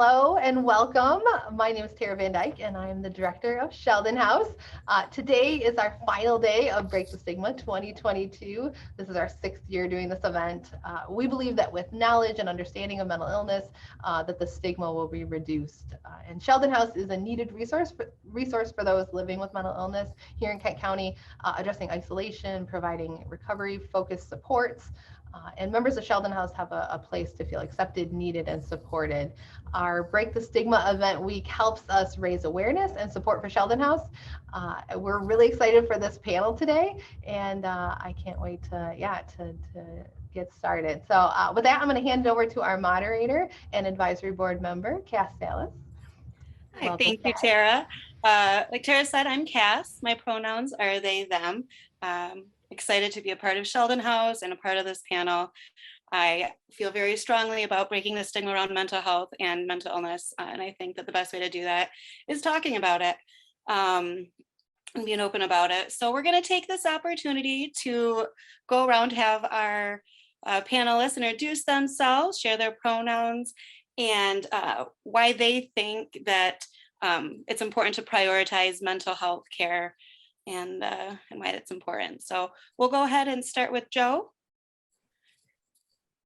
Hello and welcome. My name is Tara VanDyke and I'm the director of Sheldon House. Today is our final day of Break the Stigma 2022. This is our 6th year doing this event. We believe that with knowledge and understanding of mental illness, that the stigma will be reduced. And Sheldon House is a needed resource for those living with mental illness here in Kent County, addressing isolation, providing recovery-focused supports. And members of Sheldon House have a place to feel accepted, needed, and supported. Our Break the Stigma event week helps us raise awareness and support for Sheldon House. We're really excited for this panel today, and I can't wait to get started. So with that, I'm going to hand it over to our moderator and advisory board member, Cass Salas. Hi, thank you, Tara. Like Tara said, I'm Cass. My pronouns are they, them. Excited to be a part of Sheldon House and a part of this panel. I feel very strongly about breaking the stigma around mental health and mental illness. And I think that the best way to do that is talking about it and being open about it. So we're going to take this opportunity to go around, have our panelists introduce themselves, share their pronouns, and why they think that it's important to prioritize mental health care and why that's important. So we'll go ahead and start with Joe.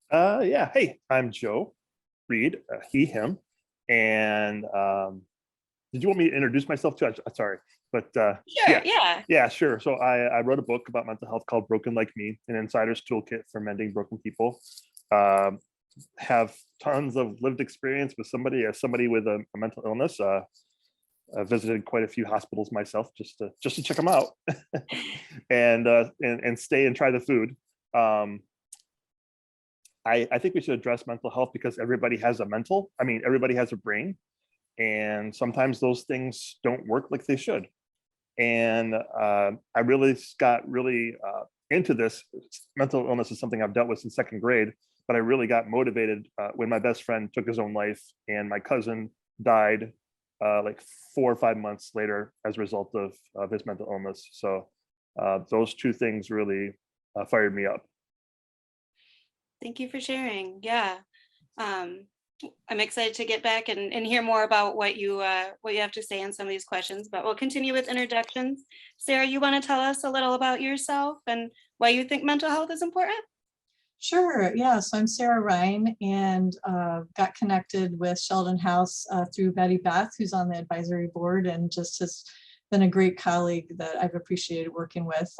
Hey, I'm Joe Reed, he, him. And did you want me to introduce myself too? Sorry, but sure, yeah, sure. So I wrote a book about mental health called Broken Like Me, an insider's toolkit for mending broken people. Have tons of lived experience with somebody with a mental illness. I visited quite a few hospitals myself just to check them out and stay and try the food. I think we should address mental health because everybody has everybody has a brain, and sometimes those things don't work like they should. And I really got into this. Mental illness is something I've dealt with since 2nd grade, but I really got motivated when my best friend took his own life and my cousin died like 4 or 5 months later as a result of his mental illness. So those two things really fired me up. Thank you for sharing. Yeah, I'm excited to get back and hear more about what you have to say on some of these questions, but we'll continue with introductions. Sarah, you want to tell us a little about yourself and why you think mental health is important? Sure, yeah, so I'm Sarah Rhein and got connected with Sheldon House through Betty Beth, who's on the advisory board and just has been a great colleague that I've appreciated working with.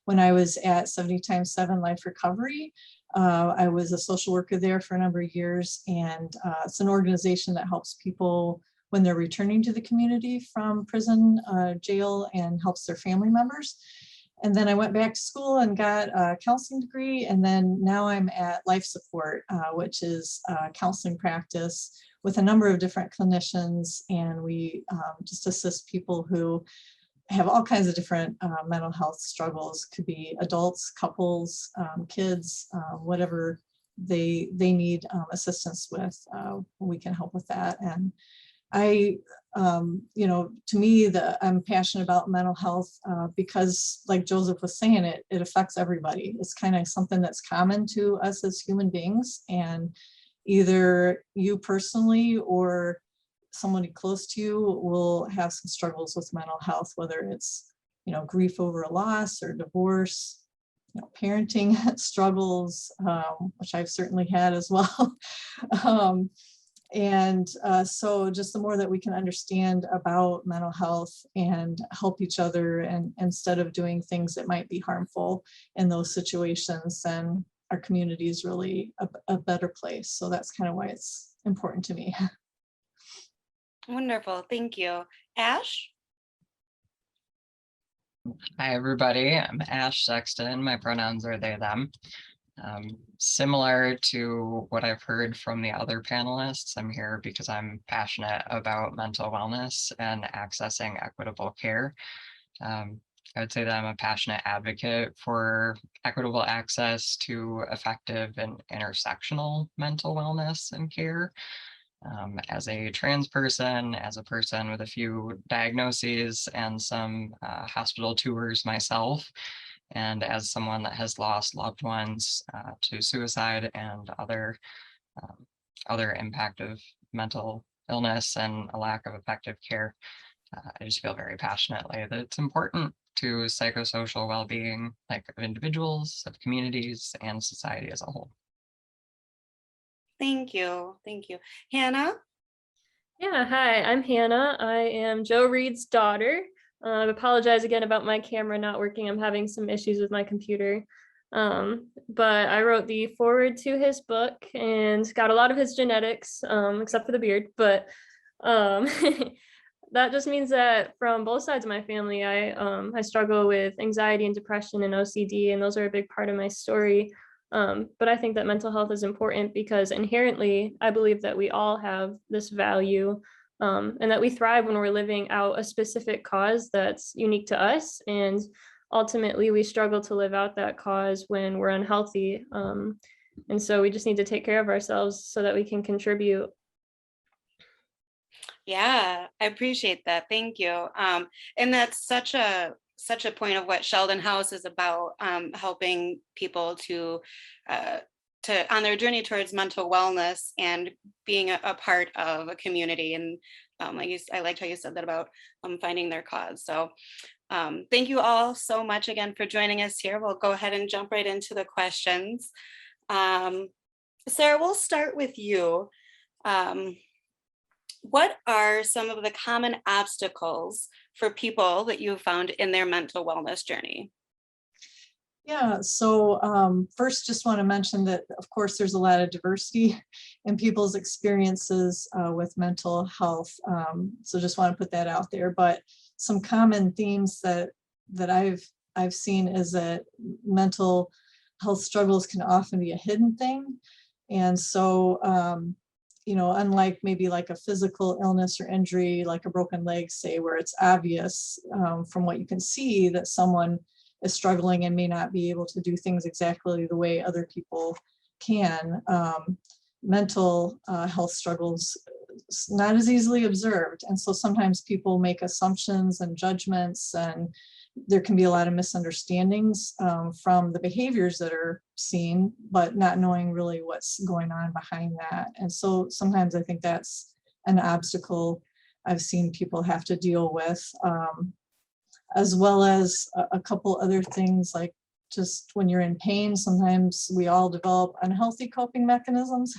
When I was at 70x7 Life Recovery, I was a social worker there for a number of years, and it's an organization that helps people when they're returning to the community from prison, jail, and helps their family members. And then I went back to school and got a counseling degree. And then now I'm at Life Support, which is a counseling practice with a number of different clinicians. And we just assist people who have all kinds of different mental health struggles. Could be adults, couples, kids, whatever they need assistance with. We can help with that. And to me, I'm passionate about mental health because, like Joseph was saying, it affects everybody. It's kind of something that's common to us as human beings, and either you personally or somebody close to you will have some struggles with mental health, whether it's grief over a loss or divorce, parenting struggles, which I've certainly had as well. So just the more that we can understand about mental health and help each other, and instead of doing things that might be harmful in those situations, then our community is really a better place. So that's kind of why it's important to me. Wonderful, thank you. Ash? Hi, everybody. I'm Ash Sexton. My pronouns are they, them. Similar to what I've heard from the other panelists, I'm here because I'm passionate about mental wellness and accessing equitable care. I would say that I'm a passionate advocate for equitable access to effective and intersectional mental wellness and care. As a trans person, as a person with a few diagnoses and some hospital tours myself, and as someone that has lost loved ones to suicide and other impact of mental illness and a lack of effective care. I just feel very passionately that it's important to psychosocial well-being, like of individuals, of communities, and society as a whole. Thank you. Thank you. Hannah? Yeah, hi, I'm Hannah. I am Joe Reed's daughter. I apologize again about my camera not working. I'm having some issues with my computer. But I wrote the foreword to his book and got a lot of his genetics, except for the beard. But that just means that from both sides of my family, I struggle with anxiety and depression and OCD, and those are a big part of my story. But I think that mental health is important because inherently, I believe that we all have this value, and that we thrive when we're living out a specific cause that's unique to us. And ultimately, we struggle to live out that cause when we're unhealthy. And so we just need to take care of ourselves so that we can contribute. Yeah, I appreciate that. Thank you. And that's such a point of what Sheldon House is about, helping people to on their journey towards mental wellness and being a part of a community. And I liked how you said that about finding their cause. So thank you all so much again for joining us here. We'll go ahead and jump right into the questions. Sarah, we'll start with you. What are some of the common obstacles for people that you found in their mental wellness journey? Yeah, so first just want to mention that, of course, there's a lot of diversity in people's experiences with mental health. So just want to put that out there. But some common themes that I've seen is that mental health struggles can often be a hidden thing. And so unlike maybe like a physical illness or injury, like a broken leg, say, where it's obvious from what you can see that someone is struggling and may not be able to do things exactly the way other people can. Mental health struggles not as easily observed. And so sometimes people make assumptions and judgments, and there can be a lot of misunderstandings from the behaviors that are seen, but not knowing really what's going on behind that. And so sometimes I think that's an obstacle I've seen people have to deal with, as well as a couple other things, like just when you're in pain, sometimes we all develop unhealthy coping mechanisms.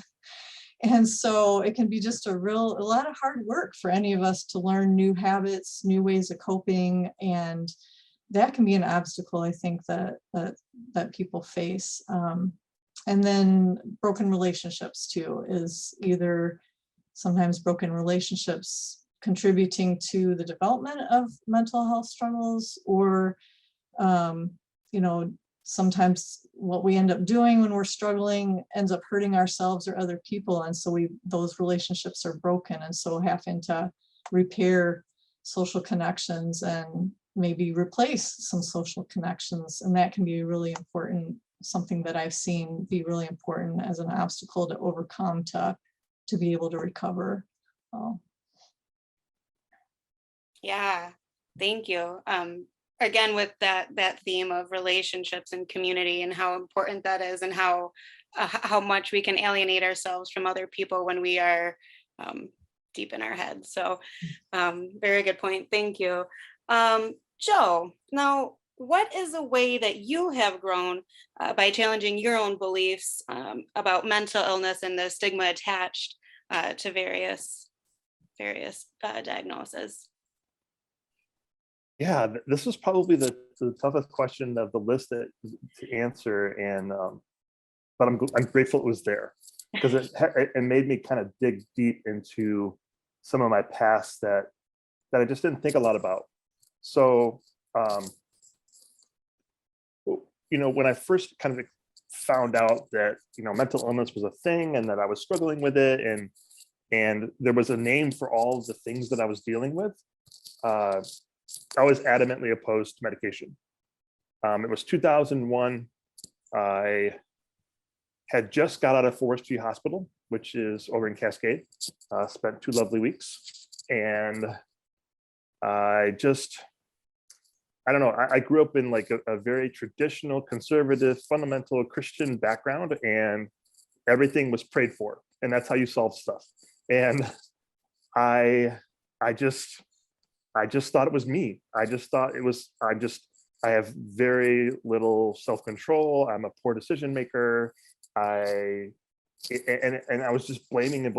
And so it can be just a lot of hard work for any of us to learn new habits, new ways of coping, and that can be an obstacle, I think, that people face. And then broken relationships too is either sometimes broken relationships contributing to the development of mental health struggles, or sometimes what we end up doing when we're struggling ends up hurting ourselves or other people, and so those relationships are broken, and so having to repair social connections and maybe replace some social connections, and that can be really important, something that I've seen be really important as an obstacle to overcome to be able to recover. Yeah, thank you. Again, with that theme of relationships and community and how important that is, and how much we can alienate ourselves from other people when we are deep in our heads. So very good point. Thank you. Joe, now, what is a way that you have grown by challenging your own beliefs about mental illness and the stigma attached to various diagnoses? Yeah, this was probably the toughest question of the list to answer, and but I'm grateful it was there, because it made me kind of dig deep into some of my past that I just didn't think a lot about. So, when I first kind of found out that mental illness was a thing and that I was struggling with it, and there was a name for all of the things that I was dealing with, I was adamantly opposed to medication. It was 2001. I had just got out of Forestry Hospital, which is over in Cascade. Spent 2 lovely weeks, and I don't know. I grew up in like a very traditional, conservative, fundamental Christian background, and everything was prayed for, and that's how you solve stuff. And I just thought it was me. I just thought it was, I have very little self-control. I'm a poor decision maker. And I was just blaming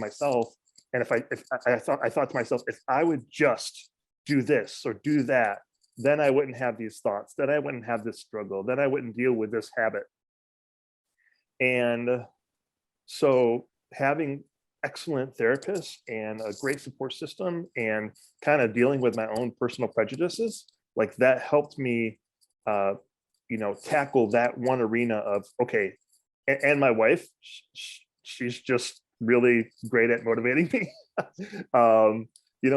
myself. And if I thought to myself, if I would just do this or do that, then I wouldn't have these thoughts, then I wouldn't have this struggle, then I wouldn't deal with this habit. And so having excellent therapists and a great support system and kind of dealing with my own personal prejudices, like that helped me, tackle that one arena of, okay, and my wife, she's just really great at motivating me,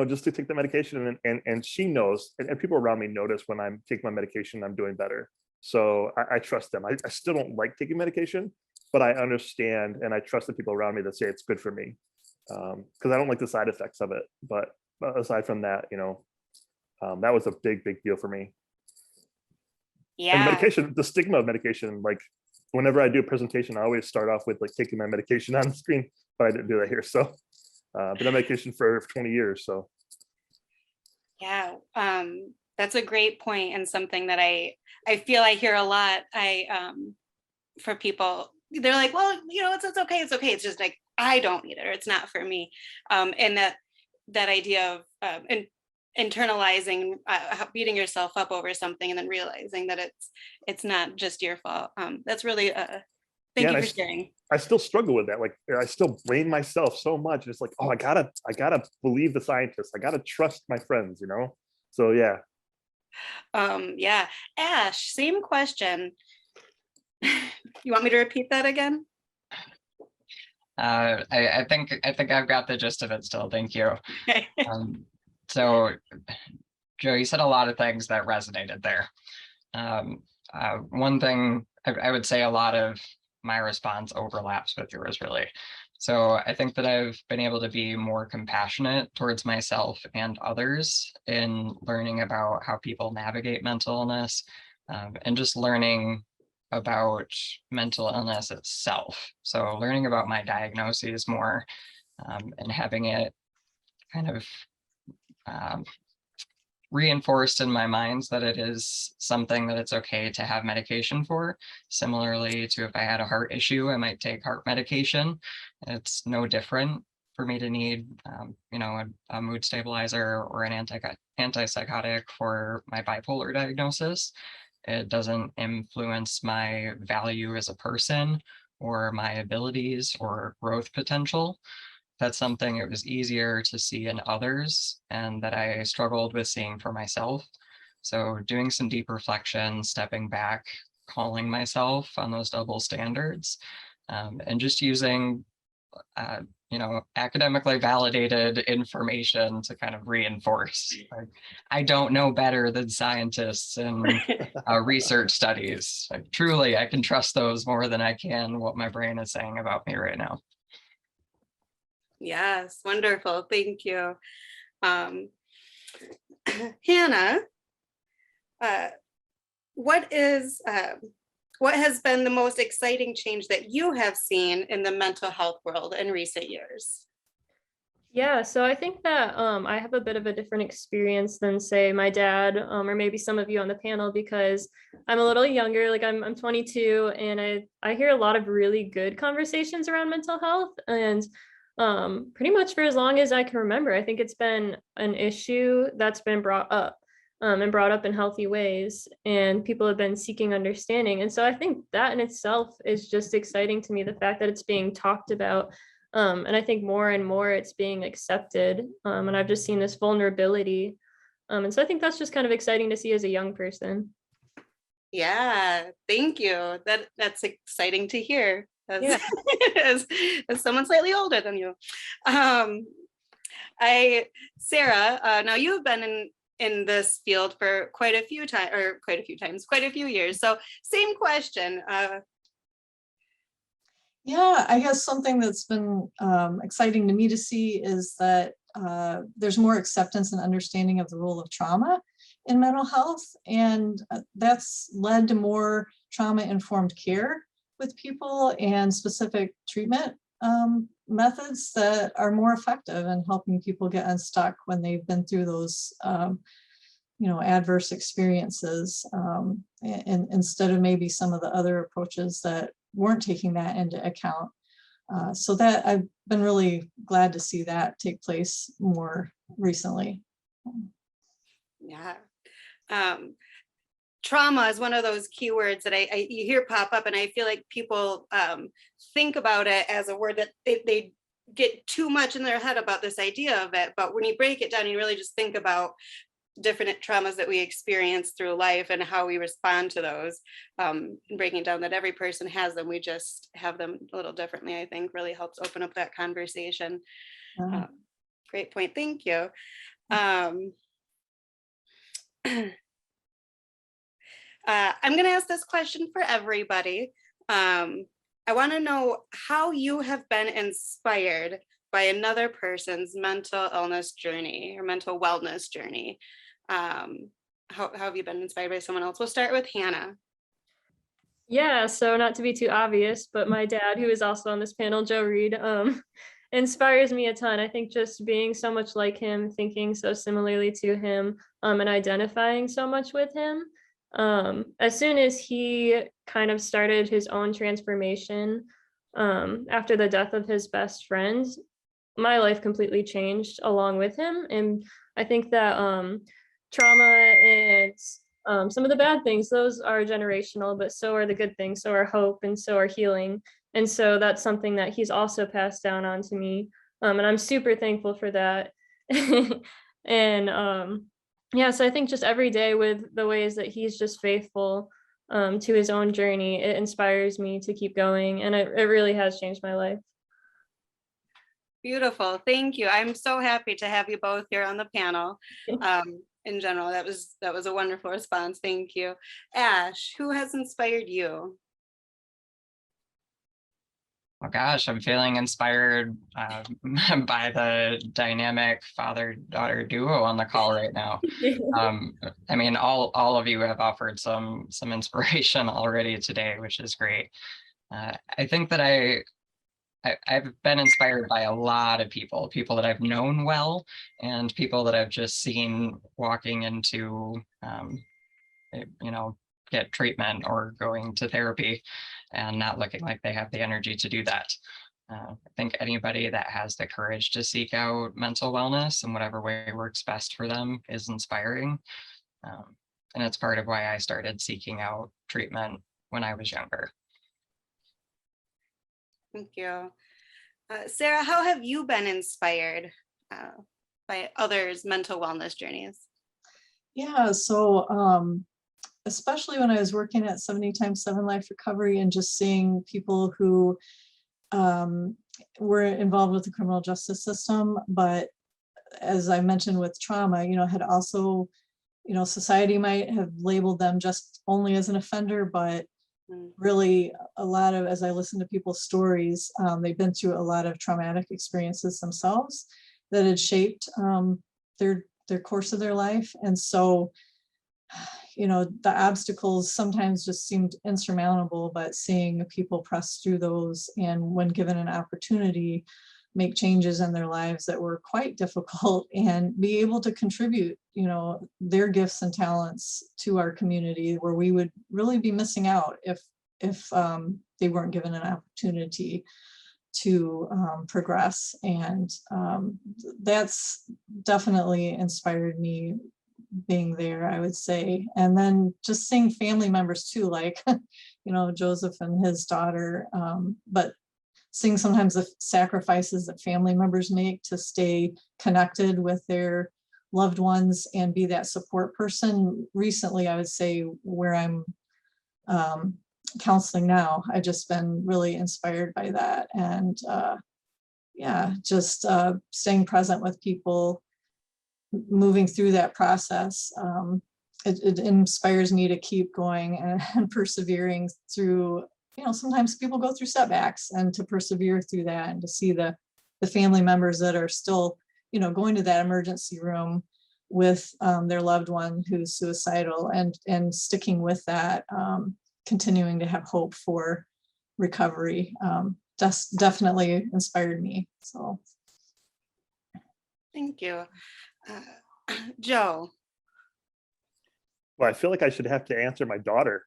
just to take the medication, and she knows, and people around me notice when I'm taking my medication, I'm doing better. So I trust them. I still don't like taking medication, but I understand and I trust the people around me that say it's good for me, because I don't like the side effects of it. But aside from that, that was a big deal for me. Yeah. And the medication, the stigma of medication, like whenever I do a presentation, I always start off with like taking my medication on the screen, but I didn't do that here. So been on medication for 20 years. So yeah, that's a great point, and something that I feel I hear a lot. For people, they're like, well, it's okay. It's just like, I don't need it, or it's not for me. And that idea of internalizing, beating yourself up over something, and then realizing that it's not just your fault. That's really thank you for sharing. I still struggle with that. Like I still blame myself so much. It's like, oh, I gotta believe the scientists. I gotta trust my friends, So yeah. Yeah. Ash, same question. You want me to repeat that again? I think I've got the gist of it still. Thank you. So Joe, you said a lot of things that resonated there. One thing I would say, a lot of my response overlaps with yours, really. So I think that I've been able to be more compassionate towards myself and others in learning about how people navigate mental illness, and just learning about mental illness itself. So learning about my diagnoses more, and having it kind of reinforced in my mind that it is something that it's okay to have medication for. Similarly to if I had a heart issue, I might take heart medication. It's no different for me to need, a mood stabilizer or an antipsychotic for my bipolar diagnosis. It doesn't influence my value as a person or my abilities or growth potential. That's something it was easier to see in others and that I struggled with seeing for myself. So doing some deep reflection, stepping back, calling myself on those double standards, and just using, academically validated information to kind of reinforce. Like, I don't know better than scientists and research studies. Like, truly, I can trust those more than I can what my brain is saying about me right now. Yes, wonderful. Thank you. Hannah, what has been the most exciting change that you have seen in the mental health world in recent years? Yeah, so I think that I have a bit of a different experience than, say, my dad, or maybe some of you on the panel, because I'm a little younger. Like I'm 22, and I hear a lot of really good conversations around mental health, and pretty much for as long as I can remember, I think it's been an issue that's been brought up, and brought up in healthy ways, and people have been seeking understanding. And so I think that in itself is just exciting to me, the fact that it's being talked about. And I think more and more it's being accepted. And I've just seen this vulnerability. And so I think that's just kind of exciting to see as a young person. Yeah, thank you. That's exciting to hear. Yeah. as someone slightly older than you. Sarah, now you've been in this field for quite a few years. So same question. Yeah, I guess something that's been exciting to me to see is that there's more acceptance and understanding of the role of trauma in mental health. And that's led to more trauma-informed care with people and specific treatment methods that are more effective in helping people get unstuck when they've been through those adverse experiences, and instead of maybe some of the other approaches that weren't taking that into account. So that I've been really glad to see that take place more recently. Yeah. Trauma is one of those keywords that you hear pop up, and I feel like people think about it as a word that they get too much in their head about this idea of it. But when you break it down, you really just think about different traumas that we experience through life and how we respond to those, and breaking down that every person has them. We just have them a little differently, I think really helps open up that conversation. Great point. Thank you. I'm going to ask this question for everybody. I want to know how you have been inspired by another person's mental illness journey or mental wellness journey. How have you been inspired by someone else? We'll start with Hannah. Yeah, so not to be too obvious, but my dad, who is also on this panel, Joe Reed, inspires me a ton. I think just being so much like him, thinking so similarly to him, and identifying so much with him. As soon as he kind of started his own transformation, after the death of his best friend, my life completely changed along with him. And I think that trauma and some of the bad things, those are generational, but so are the good things. So are hope, and so are healing. And so that's something that he's also passed down on to me. And I'm super thankful for that. And yeah, so I think just every day with the ways that he's just faithful to his own journey, it inspires me to keep going. And it really has changed my life. Beautiful. Thank you. I'm so happy to have you both here on the panel. In general, that was a wonderful response. Thank you. Ash, who has inspired you? Oh gosh, I'm feeling inspired by the dynamic father-daughter duo on the call right now. I mean, all of you have offered some inspiration already today, which is great. I think that I've been inspired by a lot of people that I've known well, and people that I've just seen walking into, get treatment or going to therapy and not looking like they have the energy to do that. I think anybody that has the courage to seek out mental wellness in whatever way works best for them is inspiring. And it's part of why I started seeking out treatment when I was younger. Thank you. Sarah, how have you been inspired by others' mental wellness journeys? Yeah, so especially when I was working at 70x7 Life Recovery and just seeing people who were involved with the criminal justice system, but as I mentioned with trauma, had also, society might have labeled them just only as an offender, but really a lot of, as I listen to people's stories, they've been through a lot of traumatic experiences themselves that had shaped their course of their life. And so, the obstacles sometimes just seemed insurmountable, but seeing people press through those and when given an opportunity, make changes in their lives that were quite difficult and be able to contribute, their gifts and talents to our community, where we would really be missing out if they weren't given an opportunity to progress. And that's definitely inspired me being there, I would say. And then just seeing family members too, like, Joseph and his daughter, but seeing sometimes the sacrifices that family members make to stay connected with their loved ones and be that support person. Recently, I would say, where I'm counseling now, I've just been really inspired by that. And just staying present with people, moving through that process. It inspires me to keep going and persevering through, sometimes people go through setbacks, and to persevere through that and to see the family members that are still, going to that emergency room with their loved one who's suicidal, and sticking with that, continuing to have hope for recovery. definitely inspired me. So. Thank you. Joe. Well, I feel like I should have to answer my daughter.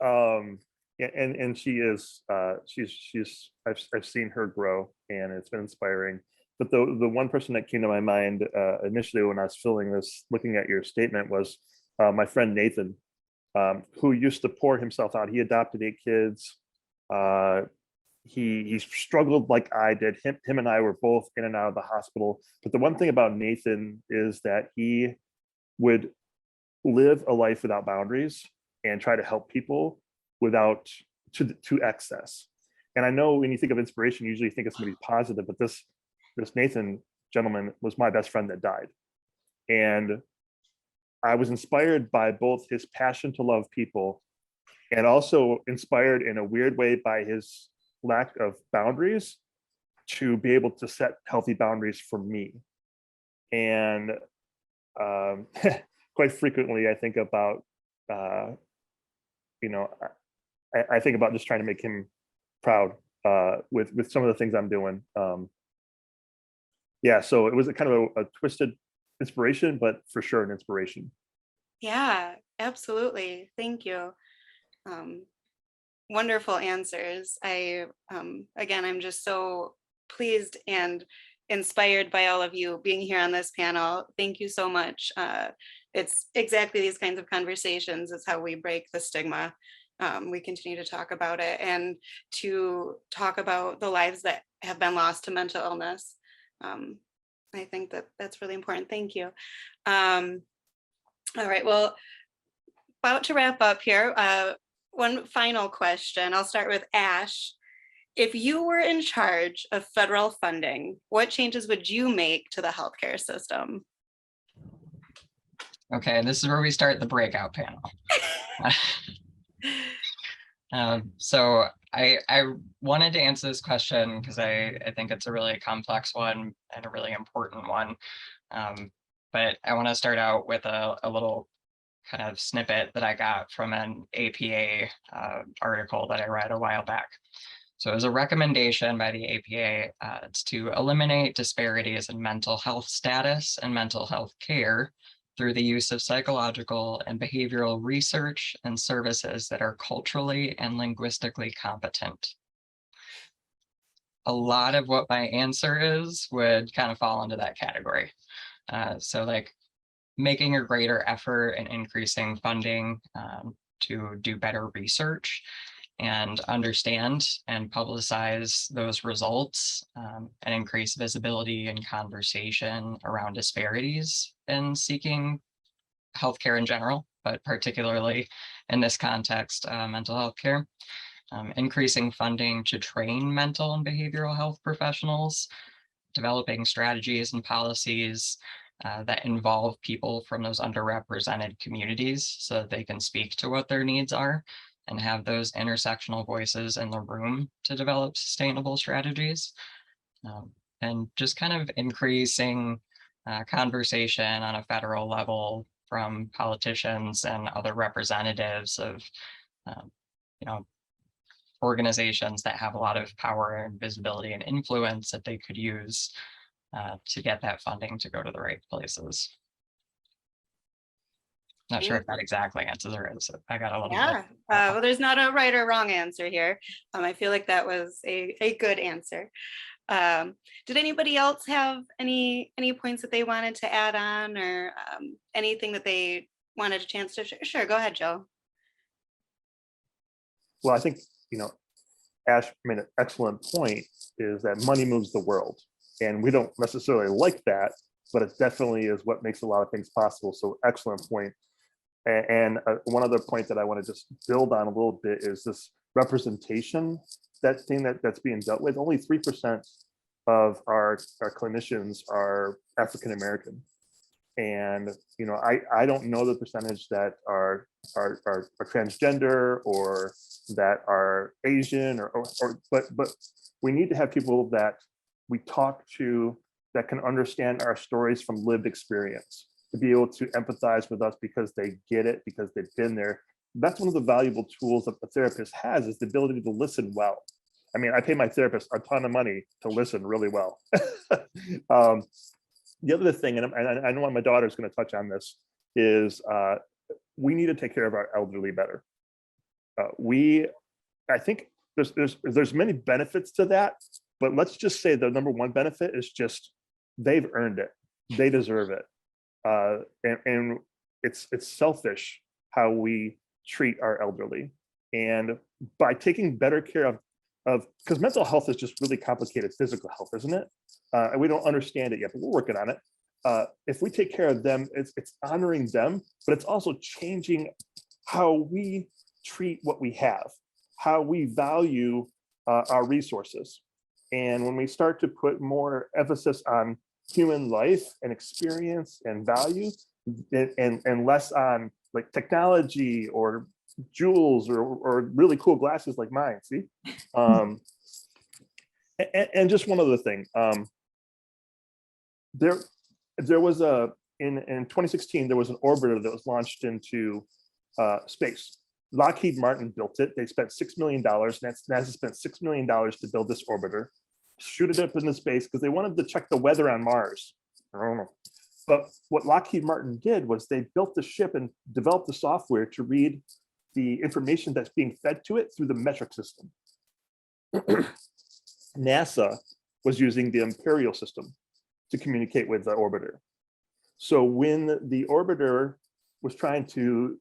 And she is, I've seen her grow, and it's been inspiring. But the one person that came to my mind initially when I was filling this, looking at your statement, was my friend Nathan, who used to pour himself out. He adopted 8 kids. He struggled like I did. Him and I were both in and out of the hospital. But the one thing about Nathan is that he would live a life without boundaries and try to help people without to excess. And I know when you think of inspiration, you usually think of somebody positive, but this Nathan gentleman was my best friend that died. And I was inspired by both his passion to love people and also inspired in a weird way by his lack of boundaries to be able to set healthy boundaries for me. And quite frequently I think about, I think about just trying to make him proud with some of the things I'm doing. Yeah, so it was a kind of a twisted inspiration, but for sure an inspiration. Yeah, absolutely. Thank you. Wonderful answers. Again, I'm just so pleased and inspired by all of you being here on this panel. Thank you so much. It's exactly these kinds of conversations is how we break the stigma. We continue to talk about it and to talk about the lives that have been lost to mental illness. I think that's really important. Thank you. All right, well, about to wrap up here. One final question. I'll start with Ash. If you were in charge of federal funding, what changes would you make to the healthcare system? Okay, this is where we start the breakout panel. So I wanted to answer this question because I think it's a really complex one and a really important one. But I want to start out with a little kind of snippet that I got from an APA article that I read a while back. So as a recommendation by the APA, it's to eliminate disparities in mental health status and mental health care through the use of psychological and behavioral research and services that are culturally and linguistically competent. A lot of what my answer is would kind of fall into that category. So like making a greater effort and increasing funding to do better research and understand and publicize those results and increase visibility and conversation around disparities in seeking healthcare in general, but particularly in this context, mental health care. Increasing funding to train mental and behavioral health professionals, developing strategies and policies that involve people from those underrepresented communities so that they can speak to what their needs are and have those intersectional voices in the room to develop sustainable strategies. And just kind of increasing conversation on a federal level from politicians and other representatives of organizations that have a lot of power and visibility and influence that they could use to get that funding to go to the right places. Not sure if that exactly answers it. I got a little bit. Well, there's not a right or wrong answer here. I feel like that was a good answer. Did anybody else have any points that they wanted to add on or anything that they wanted a chance to share? Sure, go ahead, Joe. Well, I think, Ash made an excellent point, is that money moves the world. And we don't necessarily like that, but it definitely is what makes a lot of things possible. So excellent point. And one other point that I want to just build on a little bit is this representation, that thing that's being dealt with. Only 3% of our clinicians are African-American. And, I don't know the percentage that are transgender or that are Asian but we need to have people that we talk to that can understand our stories from lived experience, to be able to empathize with us because they get it, because they've been there, that's one of the valuable tools that the therapist has, is the ability to listen well. I mean, I pay my therapist a ton of money to listen really well. The other thing, and I know my daughter's going to touch on this, is we need to take care of our elderly better. I think there's many benefits to that, but let's just say the number one benefit is just they've earned it, they deserve it, and it's selfish how we treat our elderly. And by taking better care of because mental health is just really complicated physical health, isn't it? And we don't understand it yet, but we're working on it. If we take care of them, it's honoring them, but it's also changing how we treat what we have, how we value our resources. And when we start to put more emphasis on human life and experience and value, and less on like technology or jewels or really cool glasses like mine, see? And just one other thing. There was in 2016, there was an orbiter that was launched into space. Lockheed Martin built it. They spent $6 million. NASA spent $6 million to build this orbiter, shoot it up into space because they wanted to check the weather on Mars. I don't know. But what Lockheed Martin did was they built the ship and developed the software to read the information that's being fed to it through the metric system. NASA was using the imperial system to communicate with the orbiter. So when the orbiter was trying to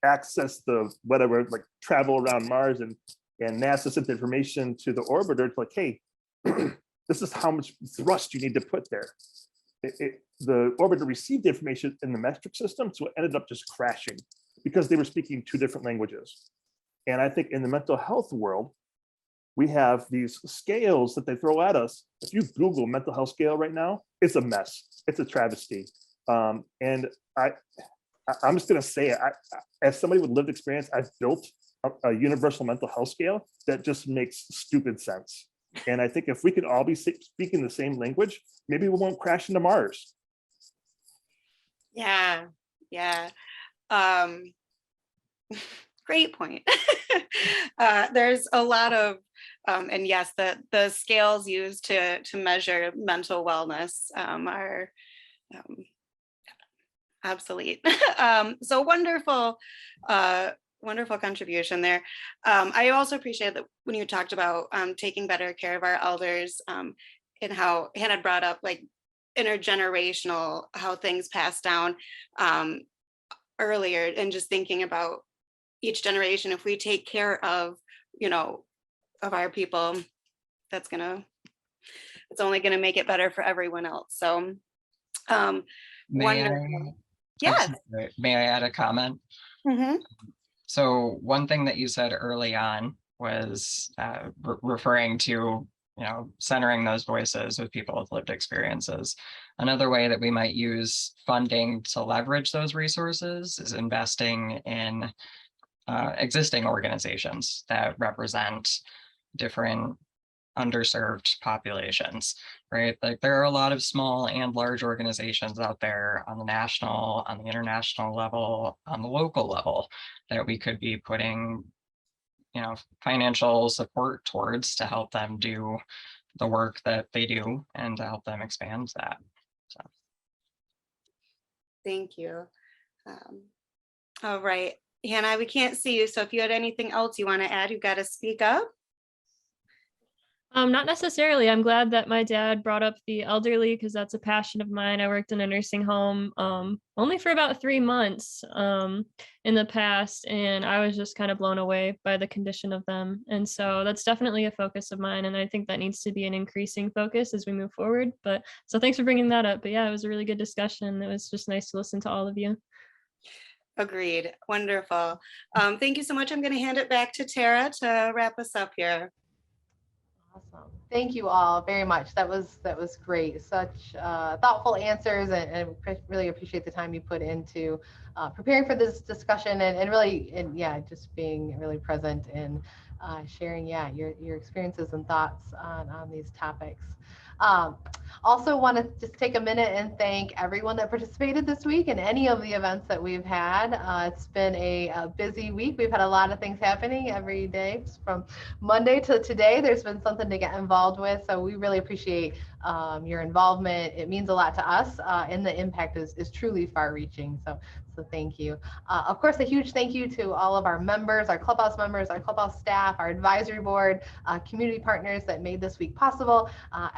access the whatever, like travel around Mars, and NASA sent the information to the orbiter, it's like, hey, this is how much thrust you need to put there. The orbiter received the information in the metric system, so it ended up just crashing because they were speaking two different languages. And I think in the mental health world, we have these scales that they throw at us. If you Google mental health scale right now, it's a mess. It's a travesty. And I'm just going to say it. As somebody with lived experience, I've built a universal mental health scale that just makes stupid sense. And I think if we could all be speaking the same language, maybe we won't crash into Mars. Yeah. Great point. There's a lot of, and yes, the scales used to measure mental wellness are obsolete. So wonderful contribution there. I also appreciate that when you talked about taking better care of our elders, and how Hannah brought up like intergenerational, how things pass down earlier, and just thinking about each generation, if we take care of, of our people, it's only gonna make it better for everyone else. So wonderful. Yes. May I add a comment? Mm-hmm. So one thing that you said early on was referring to, centering those voices with people with lived experiences. Another way that we might use funding to leverage those resources is investing in existing organizations that represent different underserved populations, right? Like there are a lot of small and large organizations out there on the national, on the international level, on the local level that we could be putting, financial support towards to help them do the work that they do and to help them expand that. So. Thank you. All right, Hannah, we can't see you, so if you had anything else you want to add, you've got to speak up. Not necessarily. I'm glad that my dad brought up the elderly because that's a passion of mine. I worked in a nursing home only for about 3 months in the past, and I was just kind of blown away by the condition of them. And so that's definitely a focus of mine, and I think that needs to be an increasing focus as we move forward. But so thanks for bringing that up. But yeah, it was a really good discussion. It was just nice to listen to all of you. Agreed. Wonderful. Thank you so much. I'm going to hand it back to Tara to wrap us up here. Awesome. Thank you all very much. That was great. Such thoughtful answers, and really appreciate the time you put into preparing for this discussion and really, just being really present and sharing, your experiences and thoughts on these topics. Also want to just take a minute and thank everyone that participated this week in any of the events that we've had. It's been a busy week. We've had a lot of things happening every day from Monday to today. There's been something to get involved with. So we really appreciate your involvement. It means a lot to us, and the impact is truly far reaching. So thank you. Of course, a huge thank you to all of our members, our clubhouse members, our clubhouse staff, our advisory board, community partners that made this week possible.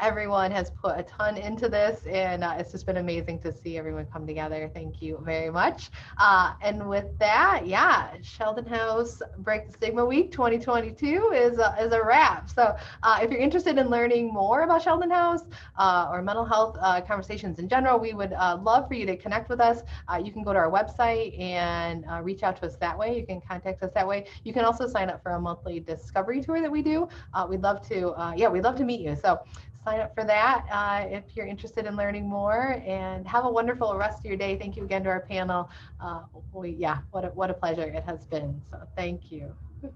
Everyone has put a ton into this, and it's just been amazing to see everyone come together. Thank you very much. And with that, yeah, Sheldon House Break the Stigma Week 2022 is a wrap. So if you're interested in learning more about Sheldon House or mental health conversations in general, we would love for you to connect with us. You can go to our website and reach out to us that way. You can contact us that way. You can also sign up for a monthly discovery tour that we do. We'd love to meet you. So sign up for that if you're interested in learning more, and have a wonderful rest of your day. Thank you again to our panel. What a pleasure it has been. So thank you.